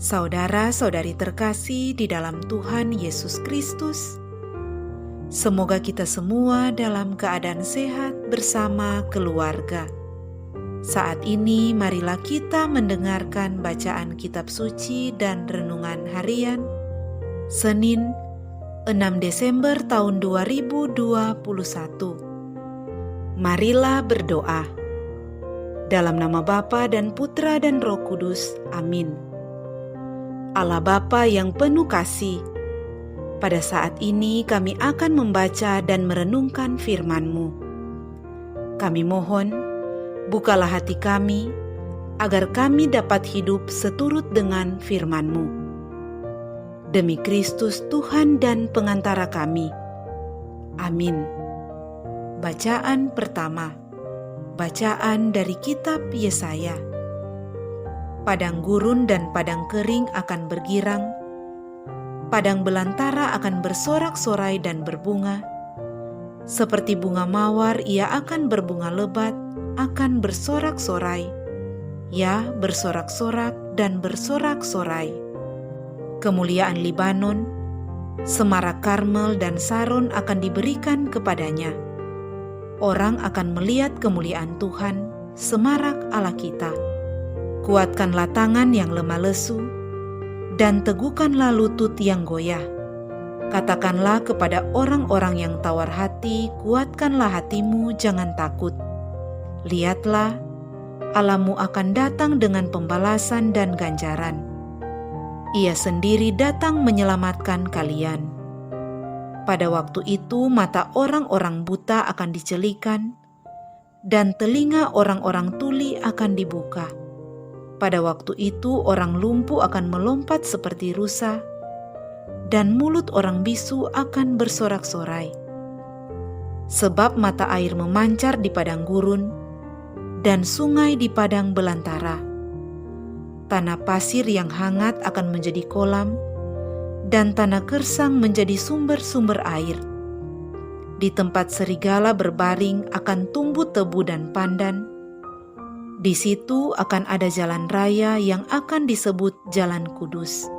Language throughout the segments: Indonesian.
Saudara-saudari terkasih di dalam Tuhan Yesus Kristus, semoga kita semua dalam keadaan sehat bersama keluarga. Saat ini marilah kita mendengarkan bacaan kitab suci dan renungan harian Senin 6 Desember tahun 2021. Marilah berdoa. Dalam nama Bapa dan Putra dan Roh Kudus. Amin. Allah Bapa yang penuh kasih, pada saat ini kami akan membaca dan merenungkan firman-Mu. Kami mohon, bukalah hati kami, agar kami dapat hidup seturut dengan firman-Mu. Demi Kristus Tuhan dan pengantara kami. Amin. Bacaan pertama. Bacaan dari kitab Yesaya. Padang gurun dan padang kering akan bergirang, padang belantara akan bersorak-sorai dan berbunga. Seperti bunga mawar ia akan berbunga lebat, akan bersorak-sorai, ya bersorak-sorak dan bersorak-sorai. Kemuliaan Libanon, semarak Karmel dan Saron akan diberikan kepadanya. Orang akan melihat kemuliaan Tuhan, semarak Allah kita. Kuatkanlah tangan yang lemah lesu, dan teguhkanlah lutut yang goyah. Katakanlah kepada orang-orang yang tawar hati, kuatkanlah hatimu, jangan takut. Lihatlah, Allahmu akan datang dengan pembalasan dan ganjaran. Ia sendiri datang menyelamatkan kalian. Pada waktu itu mata orang-orang buta akan dicelikan, dan telinga orang-orang tuli akan dibuka. Pada waktu itu orang lumpuh akan melompat seperti rusa, dan mulut orang bisu akan bersorak-sorai. Sebab mata air memancar di padang gurun, dan sungai di padang belantara. Tanah pasir yang hangat akan menjadi kolam, dan tanah gersang menjadi sumber-sumber air. Di tempat serigala berbaring akan tumbuh tebu dan pandan. Di situ akan ada jalan raya yang akan disebut Jalan Kudus.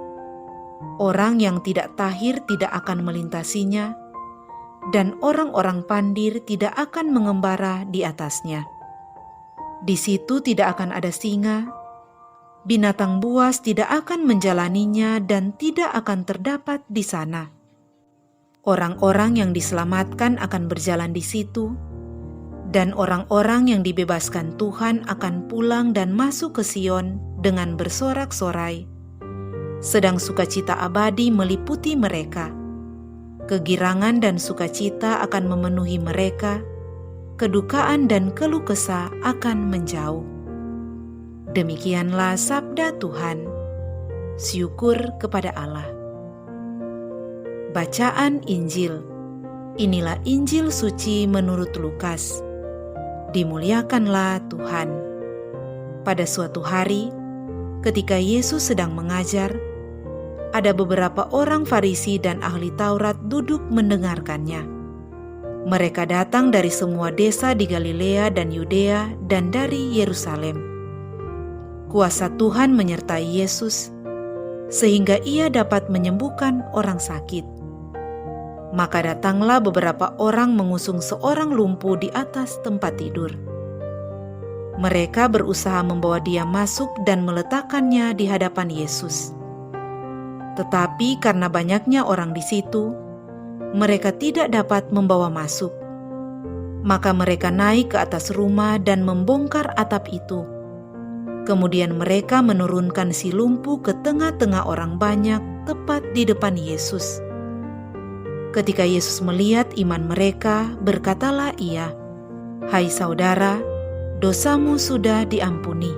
Orang yang tidak tahir tidak akan melintasinya, dan orang-orang pandir tidak akan mengembara di atasnya. Di situ tidak akan ada singa, binatang buas tidak akan menjalaninya dan tidak akan terdapat di sana. Orang-orang yang diselamatkan akan berjalan di situ, dan orang-orang yang dibebaskan Tuhan akan pulang dan masuk ke Sion dengan bersorak-sorai, sedang sukacita abadi meliputi mereka. Kegirangan dan sukacita akan memenuhi mereka, kedukaan dan keluh kesah akan menjauh. Demikianlah sabda Tuhan. Syukur kepada Allah. Bacaan Injil. Inilah Injil suci menurut Lukas. Dimuliakanlah Tuhan. Pada suatu hari, ketika Yesus sedang mengajar, ada beberapa orang Farisi dan ahli Taurat duduk mendengarkannya. Mereka datang dari semua desa di Galilea dan Yudea dan dari Yerusalem. Kuasa Tuhan menyertai Yesus, sehingga ia dapat menyembuhkan orang sakit. Maka datanglah beberapa orang mengusung seorang lumpuh di atas tempat tidur. Mereka berusaha membawa dia masuk dan meletakkannya di hadapan Yesus. Tetapi karena banyaknya orang di situ, mereka tidak dapat membawa masuk. Maka mereka naik ke atas rumah dan membongkar atap itu. Kemudian mereka menurunkan si lumpuh ke tengah-tengah orang banyak tepat di depan Yesus. Ketika Yesus melihat iman mereka, berkatalah ia, "Hai saudara, dosamu sudah diampuni."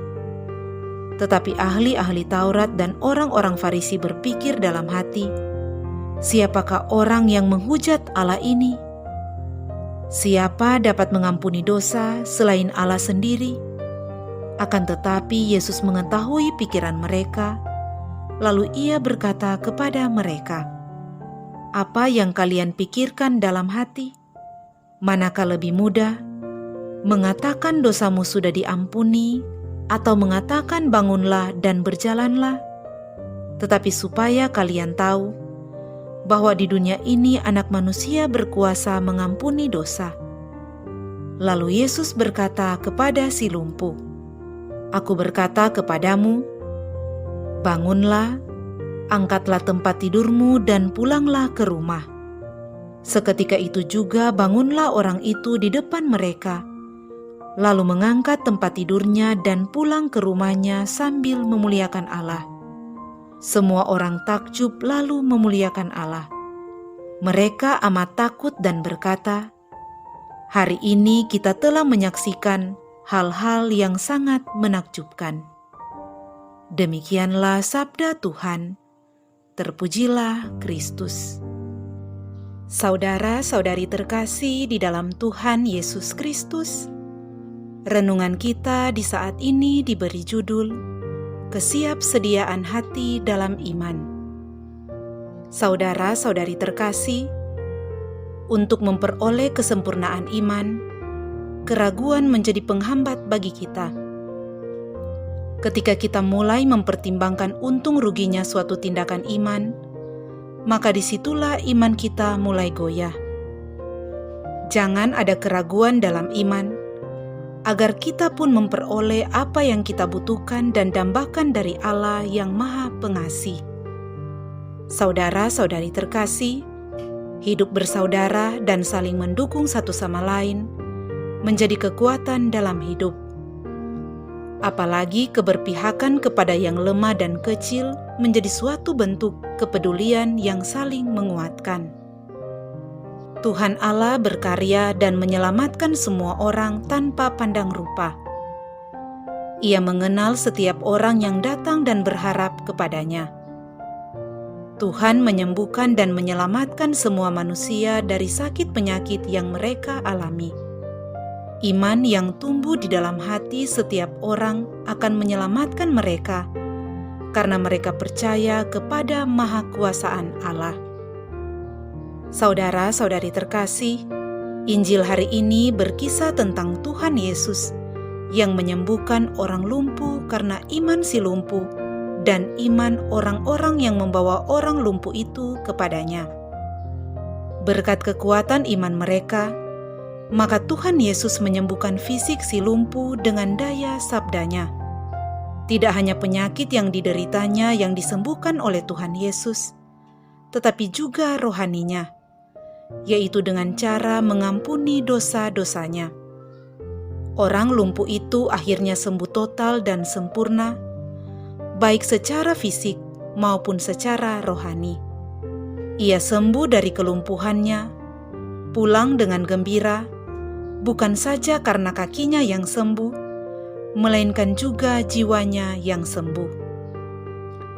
Tetapi ahli-ahli Taurat dan orang-orang Farisi berpikir dalam hati, "Siapakah orang yang menghujat Allah ini? Siapa dapat mengampuni dosa selain Allah sendiri?" Akan tetapi Yesus mengetahui pikiran mereka, lalu ia berkata kepada mereka, "Apa yang kalian pikirkan dalam hati? Manakah lebih mudah, mengatakan dosamu sudah diampuni, atau mengatakan bangunlah dan berjalanlah? tetapi supaya kalian tahu bahwa di dunia ini Anak Manusia berkuasa mengampuni dosa." Lalu Yesus berkata kepada si lumpuh, "Aku berkata kepadamu, bangunlah, angkatlah tempat tidurmu dan pulanglah ke rumah." Seketika itu juga bangunlah orang itu di depan mereka, lalu mengangkat tempat tidurnya dan pulang ke rumahnya sambil memuliakan Allah. Semua orang takjub lalu memuliakan Allah. Mereka amat takut dan berkata, "Hari ini kita telah menyaksikan hal-hal yang sangat menakjubkan." Demikianlah sabda Tuhan. Terpujilah Kristus. Saudara-saudari terkasih di dalam Tuhan Yesus Kristus, renungan kita di saat ini diberi judul Kesiapsediaan Hati dalam Iman. Saudara-saudari terkasih, untuk memperoleh kesempurnaan iman, keraguan menjadi penghambat bagi kita. Ketika kita mulai mempertimbangkan untung ruginya suatu tindakan iman, maka disitulah iman kita mulai goyah. Jangan ada keraguan dalam iman, agar kita pun memperoleh apa yang kita butuhkan dan dambakan dari Allah yang Maha Pengasih. Saudara-saudari terkasih, hidup bersaudara dan saling mendukung satu sama lain menjadi kekuatan dalam hidup. Apalagi keberpihakan kepada yang lemah dan kecil menjadi suatu bentuk kepedulian yang saling menguatkan. Tuhan Allah berkarya dan menyelamatkan semua orang tanpa pandang rupa. Ia mengenal setiap orang yang datang dan berharap kepadanya. Tuhan menyembuhkan dan menyelamatkan semua manusia dari sakit penyakit yang mereka alami. Iman yang tumbuh di dalam hati setiap orang akan menyelamatkan mereka, karena mereka percaya kepada mahakuasaan Allah. Saudara-saudari terkasih, Injil hari ini berkisah tentang Tuhan Yesus yang menyembuhkan orang lumpuh karena iman si lumpuh dan iman orang-orang yang membawa orang lumpuh itu kepadanya. Berkat kekuatan iman mereka, maka Tuhan Yesus menyembuhkan fisik si lumpuh dengan daya sabdanya. Tidak hanya penyakit yang dideritanya yang disembuhkan oleh Tuhan Yesus, tetapi juga rohaninya, yaitu dengan cara mengampuni dosa-dosanya. Orang lumpuh itu akhirnya sembuh total dan sempurna, baik secara fisik maupun secara rohani. Ia sembuh dari kelumpuhannya, pulang dengan gembira, bukan saja karena kakinya yang sembuh, melainkan juga jiwanya yang sembuh.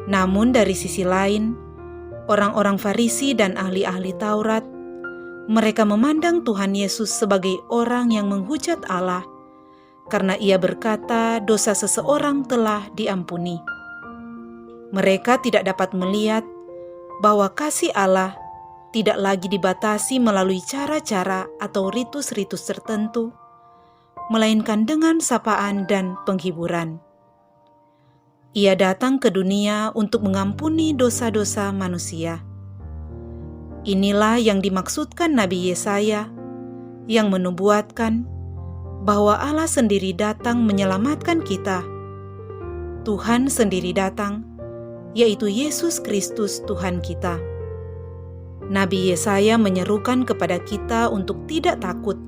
Namun dari sisi lain, orang-orang Farisi dan ahli-ahli Taurat, mereka memandang Tuhan Yesus sebagai orang yang menghujat Allah, karena ia berkata dosa seseorang telah diampuni. Mereka tidak dapat melihat bahwa kasih Allah tidak lagi dibatasi melalui cara-cara atau ritus-ritus tertentu, melainkan dengan sapaan dan penghiburan. Ia datang ke dunia untuk mengampuni dosa-dosa manusia. Inilah yang dimaksudkan Nabi Yesaya, yang menubuatkan bahwa Allah sendiri datang menyelamatkan kita. Tuhan sendiri datang, yaitu Yesus Kristus Tuhan kita. Nabi Yesaya menyerukan kepada kita untuk tidak takut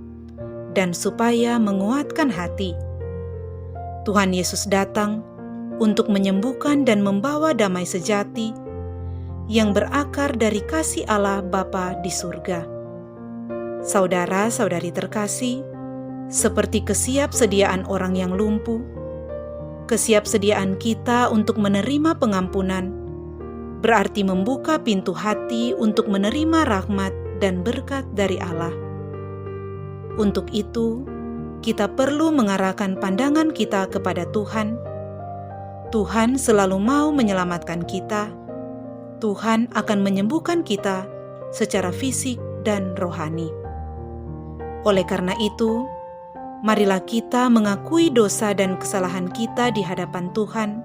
dan supaya menguatkan hati. Tuhan Yesus datang untuk menyembuhkan dan membawa damai sejati yang berakar dari kasih Allah Bapa di surga. Saudara-saudari terkasih, seperti kesiapsediaan orang yang lumpuh, kesiapsediaan kita untuk menerima pengampunan berarti membuka pintu hati untuk menerima rahmat dan berkat dari Allah. Untuk itu, kita perlu mengarahkan pandangan kita kepada Tuhan. Tuhan selalu mau menyelamatkan kita. Tuhan akan menyembuhkan kita secara fisik dan rohani. Oleh karena itu, marilah kita mengakui dosa dan kesalahan kita di hadapan Tuhan,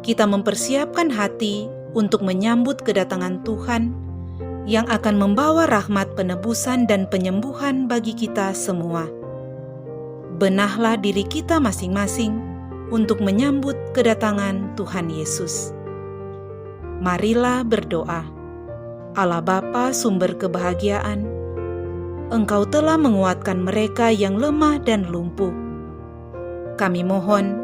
kita mempersiapkan hati untuk menyambut kedatangan Tuhan yang akan membawa rahmat penebusan dan penyembuhan bagi kita semua. Benahlah diri kita masing-masing untuk menyambut kedatangan Tuhan Yesus. Marilah berdoa. Allah Bapa, sumber kebahagiaan, Engkau telah menguatkan mereka yang lemah dan lumpuh. Kami mohon,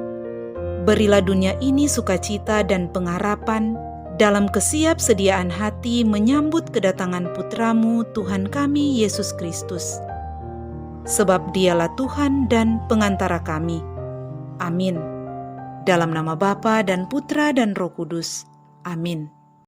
berilah dunia ini sukacita dan pengharapan dalam kesiapsediaan hati menyambut kedatangan Putra-Mu Tuhan kami Yesus Kristus. Sebab Dialah Tuhan dan pengantara kami. Amin. Dalam nama Bapa dan Putra dan Roh Kudus. Amin.